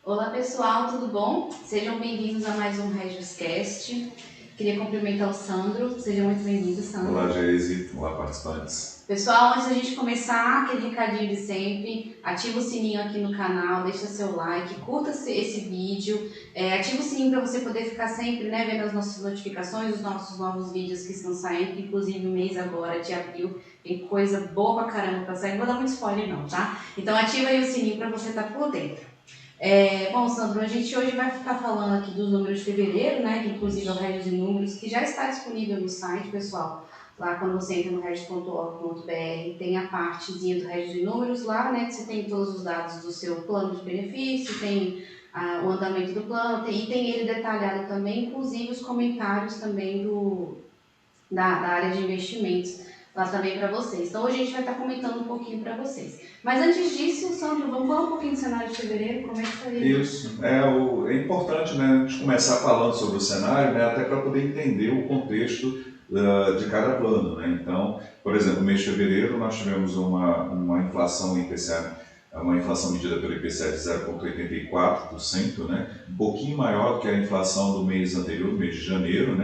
Olá pessoal, tudo bom? Sejam bem-vindos a mais um RegiosCast. Queria cumprimentar o Sandro, seja muito bem-vindo, Sandro. Olá, Geise, olá, participantes. Pessoal, antes da gente começar, aquele recadinho de sempre, ativa o sininho aqui no canal, deixa seu like, curta esse vídeo, ativa o sininho para você poder ficar sempre vendo as nossas notificações, os nossos novos vídeos que estão saindo, inclusive o mês agora de abril, tem coisa boa pra caramba pra sair, não vou dar muito spoiler não, tá? Então ativa aí o sininho para você estar por dentro. Bom, Sandro, a gente hoje vai ficar falando aqui dos números de fevereiro, que inclusive é o Regis de Números, que já está disponível no site, pessoal. Lá quando você entra no regis.org.br, tem a partezinha do Regis de Números lá, que você tem todos os dados do seu plano de benefício, tem o andamento do plano, e tem ele detalhado também, inclusive os comentários também da área de investimentos lá também para vocês. Então hoje a gente vai estar comentando um pouquinho para vocês. Mas antes disso, Sandro, vamos falar um pouquinho do cenário de fevereiro, como é que foi? Isso, é importante a gente começar falando sobre o cenário, até para poder entender o contexto de cada plano. Então, por exemplo, no mês de fevereiro nós tivemos uma inflação IPCA, uma inflação medida pelo IPCA de 0,84%, um pouquinho maior que a inflação do mês anterior, do mês de janeiro,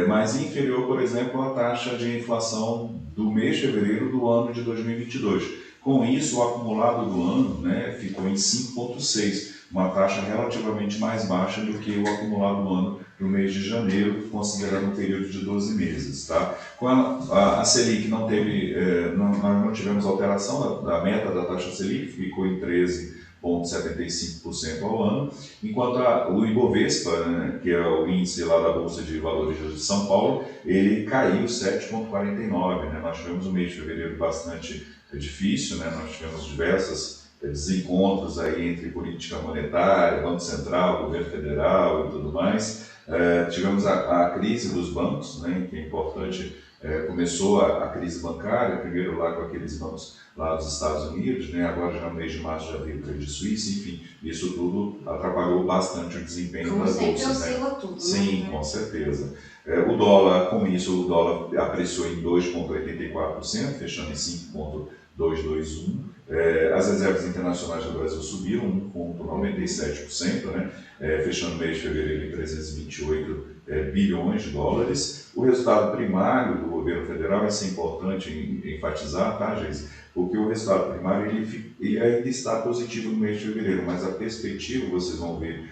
mas inferior, por exemplo, à taxa de inflação do mês de fevereiro do ano de 2022. Com isso, o acumulado do ano ficou em 5,6%, uma taxa relativamente mais baixa do que o acumulado do ano do mês de janeiro, considerando o período de 12 meses. Com a Selic não teve, nós não tivemos alteração da meta da taxa Selic, ficou em 13,75% ao ano, enquanto o Ibovespa, que é o índice lá da Bolsa de Valores de São Paulo, ele caiu 7,49%. Nós tivemos um mês de fevereiro bastante difícil, nós tivemos diversos desencontros aí entre política monetária, Banco Central, Governo Federal e tudo mais. Tivemos a crise dos bancos, que é importante. Começou a crise bancária, primeiro lá com aqueles bancos lá dos Estados Unidos, agora já no mês de março já veio o Credit Suisse, enfim, isso tudo atrapalhou bastante o desempenho das bolsas. Como sempre oscila tudo, Sim, com certeza. O dólar, com isso, o dólar apreciou em 2,84%, fechando em 5,221%. As reservas internacionais do Brasil subiram 1,97%, fechando o mês de fevereiro em 328 bilhões de dólares. O resultado primário do governo federal, isso é importante enfatizar, tá, Geise? Porque o resultado primário ele ainda está positivo no mês de fevereiro, mas a perspectiva, vocês vão ver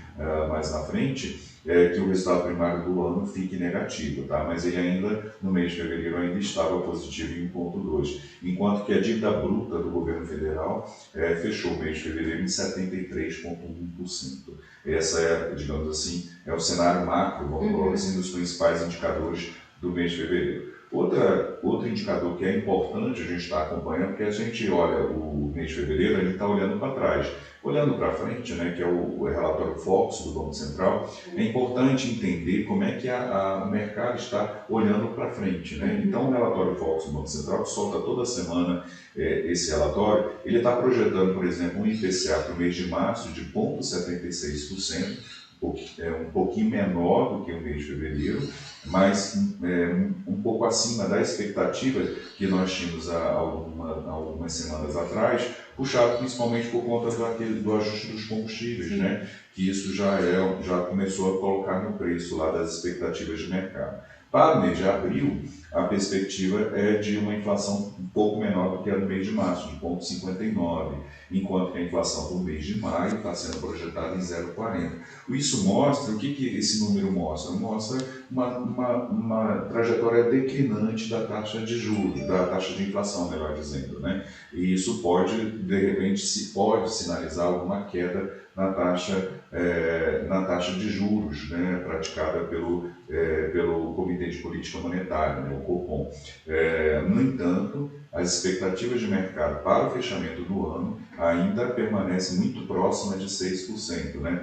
mais na frente, é que o resultado primário do ano fique negativo, tá? Mas ele ainda, no mês de fevereiro, ainda estava positivo em 1,2%, enquanto que a dívida bruta do governo federal fechou o mês de fevereiro em 73,1%. Essa é, digamos assim, é o cenário macro, vamos falar assim, dos principais indicadores do mês de fevereiro. Outro indicador que é importante a gente estar acompanhando, porque a gente olha o mês de fevereiro, a gente está olhando para trás. Olhando para frente, que é o relatório Focus do Banco Central, é importante entender como é que o mercado está olhando para frente. Então, o relatório Focus do Banco Central, que solta toda semana esse relatório, ele está projetando, por exemplo, um IPCA para o mês de março de 0,76%, um pouquinho menor do que o mês de fevereiro, mas um pouco acima da expectativa que nós tínhamos há algumas semanas atrás, puxado principalmente por conta do ajuste dos combustíveis, que isso já começou a colocar no preço lá das expectativas de mercado. Para o mês de abril, a perspectiva é de uma inflação um pouco menor do que a do mês de março, de 0,59%, enquanto que a inflação do mês de maio está sendo projetada em 0,40%. Isso mostra, o que esse número mostra? Mostra uma trajetória declinante da taxa de juros, da taxa de inflação, melhor dizendo. E isso pode, de repente, pode sinalizar alguma queda na taxa de juros praticada pelo Comitê de Política Monetária, o Copom. No entanto, as expectativas de mercado para o fechamento do ano ainda permanecem muito próximas de 6%.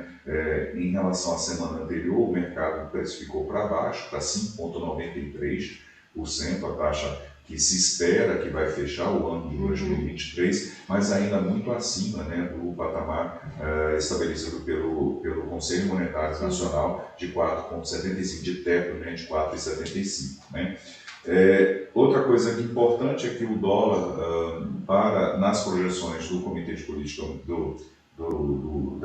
Em relação à semana anterior, o mercado precificou para baixo, para 5,93%, a taxa que se espera que vai fechar o ano de 2023, mas ainda muito acima do patamar estabelecido pelo Conselho Monetário Nacional de 4,75%, de teto de 4,75%. Outra coisa importante é que o dólar, nas projeções do Comitê de Política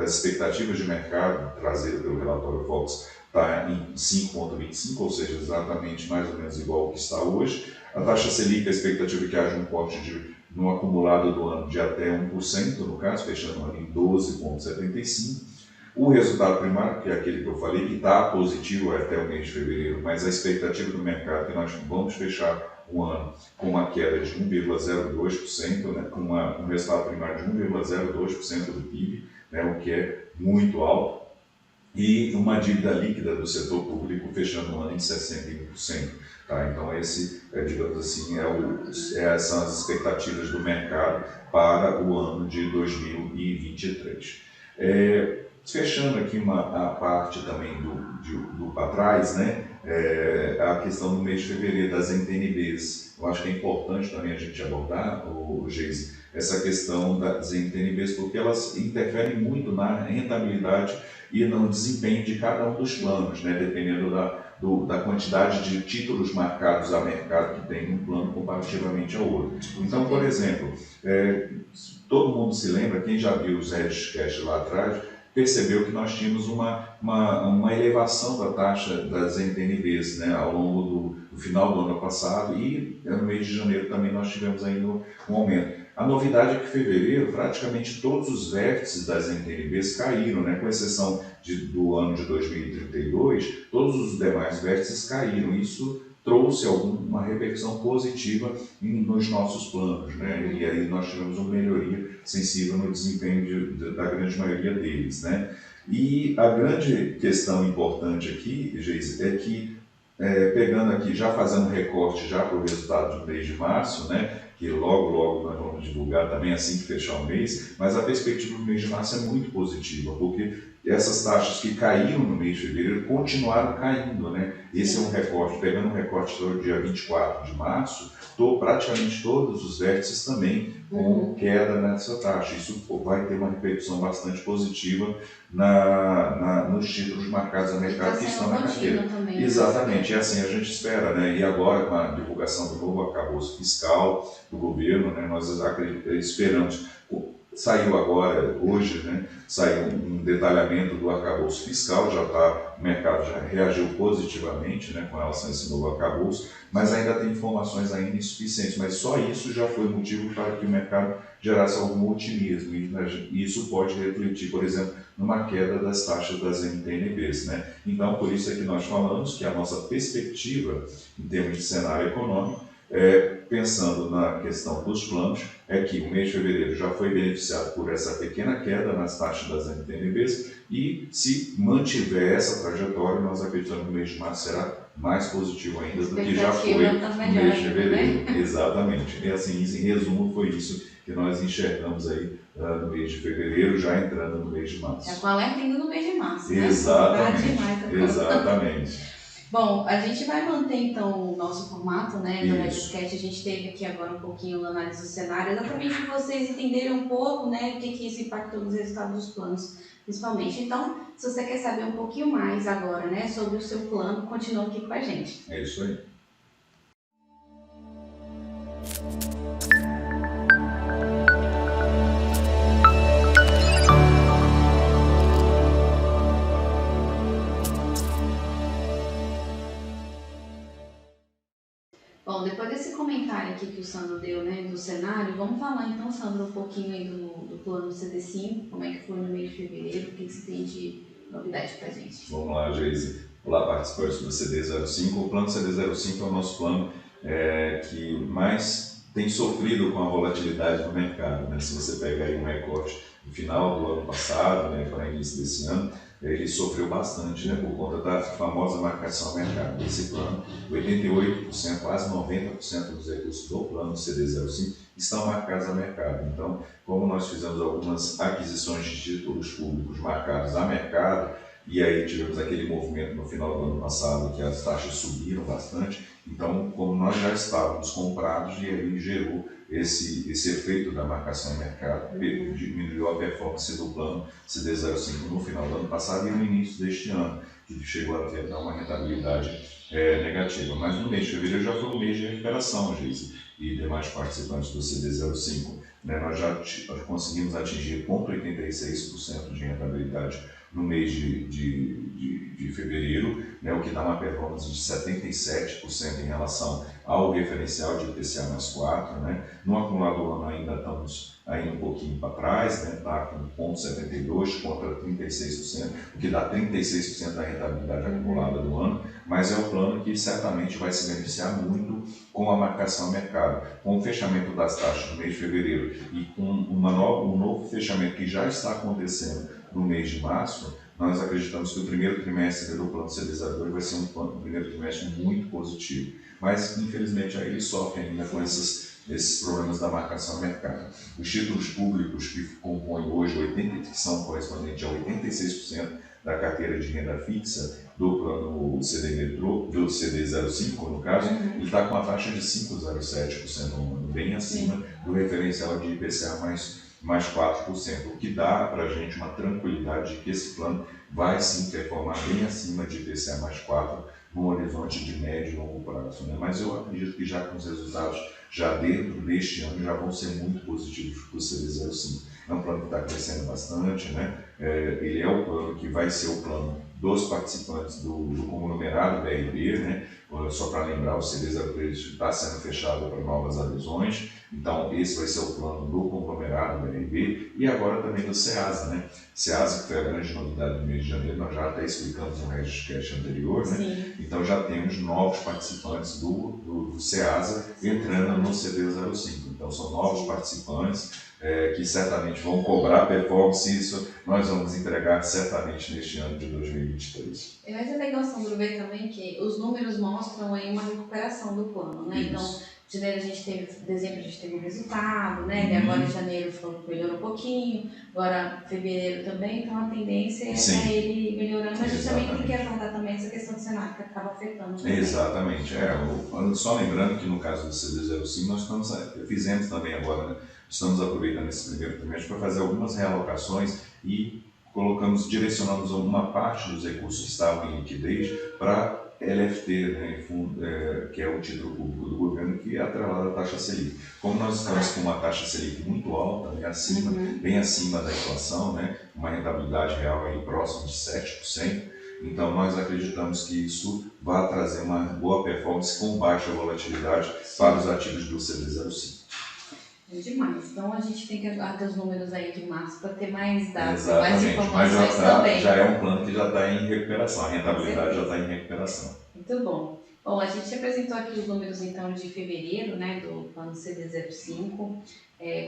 das expectativas de mercado trazida pelo relatório Fox está em 5,25, ou seja, exatamente mais ou menos igual ao que está hoje. A taxa Selic, a expectativa é que haja um corte no acumulado do ano de até 1%, no caso, fechando o ano em 12,75%. O resultado primário, que é aquele que eu falei, que está positivo até o mês de fevereiro, mas a expectativa do mercado é que nós vamos fechar o ano com uma queda de 1,02%, né, com um resultado primário de 1,02% do PIB, né, o que é muito alto, e uma dívida líquida do setor público fechando o ano em 61%. Tá? Então, digamos assim, são as expectativas do mercado para o ano de 2023. Fechando aqui a parte também do para trás, né? A questão do mês de fevereiro das NTNBs. Eu acho que é importante também a gente abordar, Geise, essa questão das NTNBs, porque elas interferem muito na rentabilidade e no desempenho de cada um dos planos, né? Dependendo da quantidade de títulos marcados a mercado que tem um plano comparativamente ao outro. Então, por exemplo, todo mundo se lembra, quem já viu os Edgecast lá atrás, percebeu que nós tínhamos uma elevação da taxa das NTNBs, né, ao longo do final do ano passado, e no mês de janeiro também nós tivemos ainda um aumento. A novidade é que em fevereiro praticamente todos os vértices das NTNBs caíram, né, com exceção do ano de 2032, todos os demais vértices caíram. Isso trouxe uma repercussão positiva nos nossos planos, né? E aí nós tivemos uma melhoria sensível no desempenho da grande maioria deles, né? E a grande questão importante aqui, Geise, é que, pegando aqui, já fazendo um recorte já para o resultado do mês de março, né? Que logo nós vamos divulgar também assim que fechar o mês, mas a perspectiva do mês de março é muito positiva, porque essas taxas que caíram no mês de fevereiro continuaram caindo, né? Esse é um recorte, pegando um recorte do dia 24 de março, praticamente todos os vértices também com queda nessa taxa. Isso vai ter uma repercussão bastante positiva nos títulos marcados a mercado que estão na carteira. Também, exatamente, e assim a gente espera, né? E agora com a divulgação do novo arcabouço fiscal do governo, né? Nós esperamos. Saiu agora, hoje, né, saiu um detalhamento do arcabouço fiscal, o mercado já reagiu positivamente, né, com relação a esse novo arcabouço, mas ainda tem informações ainda insuficientes, mas só isso já foi motivo para que o mercado gerasse algum otimismo, e isso pode refletir, por exemplo, numa queda das taxas das NTNBs, né? Então, por isso é que nós falamos que a nossa perspectiva, em termos de cenário econômico, pensando na questão dos planos, é que o mês de fevereiro já foi beneficiado por essa pequena queda nas taxas das NTNBs, e se mantiver essa trajetória, nós acreditamos que o mês de março será mais positivo ainda do que já foi no mês de fevereiro. Né? Exatamente. E assim, em resumo, foi isso que nós enxergamos aí no mês de fevereiro, já entrando no mês de março. É com alerta ainda no mês de março, né? Exatamente. Exatamente. Bom, a gente vai manter então o nosso formato, né, do Edgecast. A gente teve aqui agora um pouquinho da análise do cenário, exatamente para vocês entenderem um pouco, né, o que isso impactou nos resultados dos planos, principalmente. Então, se você quer saber um pouquinho mais agora, né, sobre o seu plano, continua aqui com a gente. É isso aí. Bom, depois desse comentário aqui que o Sandro deu, né, do cenário, vamos falar então, Sandro, um pouquinho aí do plano CD5, como é que foi no mês de fevereiro, o que você tem de novidade pra gente? Vamos lá, Geise. Olá, participantes do CD05. O plano CD05 é o nosso plano que mais tem sofrido com a volatilidade do mercado, né? Se você pegar aí um recorte no final do ano passado, né, para o início desse ano, ele sofreu bastante, né, por conta da famosa marcação a mercado. Esse plano, 88%, quase 90% dos recursos do plano CD05 estão marcados a mercado. Então, como nós fizemos algumas aquisições de títulos públicos marcados a mercado, e aí tivemos aquele movimento no final do ano passado que as taxas subiram bastante, então, como nós já estávamos comprados, e aí gerou esse efeito da marcação em mercado, diminuiu a performance do plano CD05 no final do ano passado e no início deste ano, que chegou a ter uma rentabilidade negativa. Mas no mês de fevereiro já foi um mês de recuperação, Geise, e demais participantes do CD05. Né? Nós já conseguimos atingir 0,86% de rentabilidade rentabilidade no mês de fevereiro, né, o que dá uma performance de 77% em relação ao referencial de IPCA mais 4. Né? No acumulador ano ainda estamos um pouquinho para trás, né? Está com 0,72 contra 36%, o que dá 36% da rentabilidade acumulada do ano, mas é um plano que certamente vai se beneficiar muito com a marcação a mercado. Com o fechamento das taxas no mês de fevereiro e com um novo fechamento que já está acontecendo no mês de março, nós acreditamos que o primeiro trimestre do plano CD02 vai ser um primeiro trimestre muito positivo. Mas, infelizmente, aí ele sofre ainda com esses problemas da marcação a mercado. Os títulos públicos que compõem hoje, que são correspondentes a 86% da carteira de renda fixa do plano CD Metrô, do CD05 no caso, ele está com a taxa de 5,07% ao ano, bem acima do referencial de IPCA mais 4%, o que dá para a gente uma tranquilidade de que esse plano vai sim performar bem acima de IPCA mais 4% no horizonte de médio e longo prazo. Né? Mas eu acredito que já com os resultados já dentro deste ano já vão ser muito positivos para o CD05. É um plano que está crescendo bastante, né? Ele é o plano que vai ser o plano dos participantes do conglomerado BRB, né? Só para lembrar, o CD03 está sendo fechado para novas adesões, então esse vai ser o plano do conglomerado BRB e agora também do SEASA, né? SEASA, que foi a grande novidade do mês de janeiro, nós já até explicamos no Registcast anterior, né? Sim. Então já temos novos participantes do SEASA entrando no CD05, então são novos participantes que certamente vão cobrar performance, e isso nós vamos entregar certamente neste ano de 2023. Mas é legal, Sandro, ver também que os números mostram aí uma recuperação do plano, né? Isso. Então, em janeiro a gente teve, dezembro a gente teve um resultado, né? E agora em janeiro melhorou um pouquinho, agora fevereiro também, então a tendência é ele melhorando, mas a gente também tem que aguardar também essa questão do cenário que acaba afetando. Também. Exatamente. Só lembrando que no caso do CD05 nós fizemos também agora, né? Estamos aproveitando esse primeiro trimestre para fazer algumas realocações e direcionamos uma parte dos recursos que estavam em liquidez para LFT, né, que é o título público do governo, que é atrelado à taxa Selic. Como nós estamos com uma taxa Selic muito alta, né, bem acima da inflação, né, uma rentabilidade real aí próxima de 7%, então nós acreditamos que isso vai trazer uma boa performance com baixa volatilidade para os ativos do CD05. É demais. Então a gente tem que aguardar os números aí de março para ter mais dados, exatamente, mais informações também. Já é um plano que já está em recuperação, a rentabilidade já está em recuperação. Muito bom. Bom, a gente apresentou aqui os números então de fevereiro, né, do plano CD05.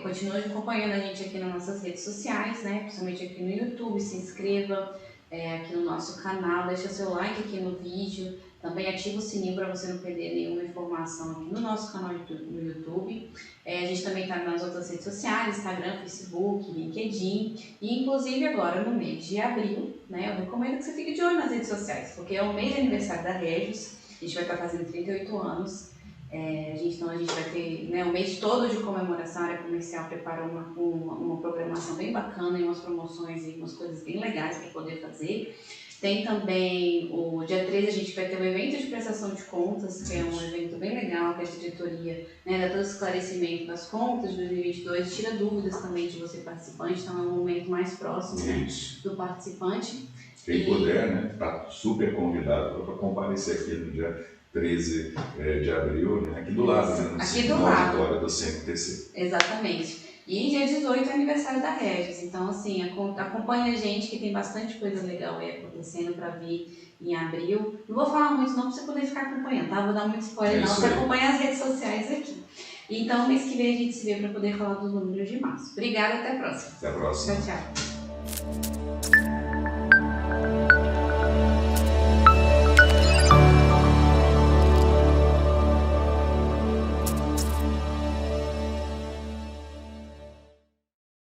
Continue acompanhando a gente aqui nas nossas redes sociais, né, principalmente aqui no YouTube, se inscreva aqui no nosso canal, deixa seu like aqui no vídeo. Também ativa o sininho para você não perder nenhuma informação aqui no nosso canal no YouTube. A gente também está nas outras redes sociais, Instagram, Facebook, LinkedIn. E inclusive agora no mês de abril, né, eu recomendo que você fique de olho nas redes sociais, porque é o mês de aniversário da Regis. A gente vai estar fazendo 38 anos. Então a gente vai ter, né, o mês todo de comemoração. A área comercial preparou uma programação bem bacana e umas promoções e umas coisas bem legais para poder fazer. Tem também o dia 13 a gente vai ter um evento de prestação de contas, que é um evento bem legal, que a diretoria, né, dá todo esclarecimento das contas de 2022, tira dúvidas também de você participante, então é um momento mais próximo, né, do participante. Quem puder, né, está super convidado para comparecer aqui no dia 13 de abril, né, aqui do lado, né, no auditório do CMTC. Exatamente. E dia 18 é aniversário da Regis, então assim, acompanha a gente que tem bastante coisa legal aí acontecendo para vir em abril. Não vou falar muito não para você poder ficar acompanhando, tá? Vou dar muito spoiler não, você acompanha as redes sociais aqui. Então mês que vem a gente se vê para poder falar dos números de março. Obrigada, até a próxima. Até a próxima. Tchau, tchau.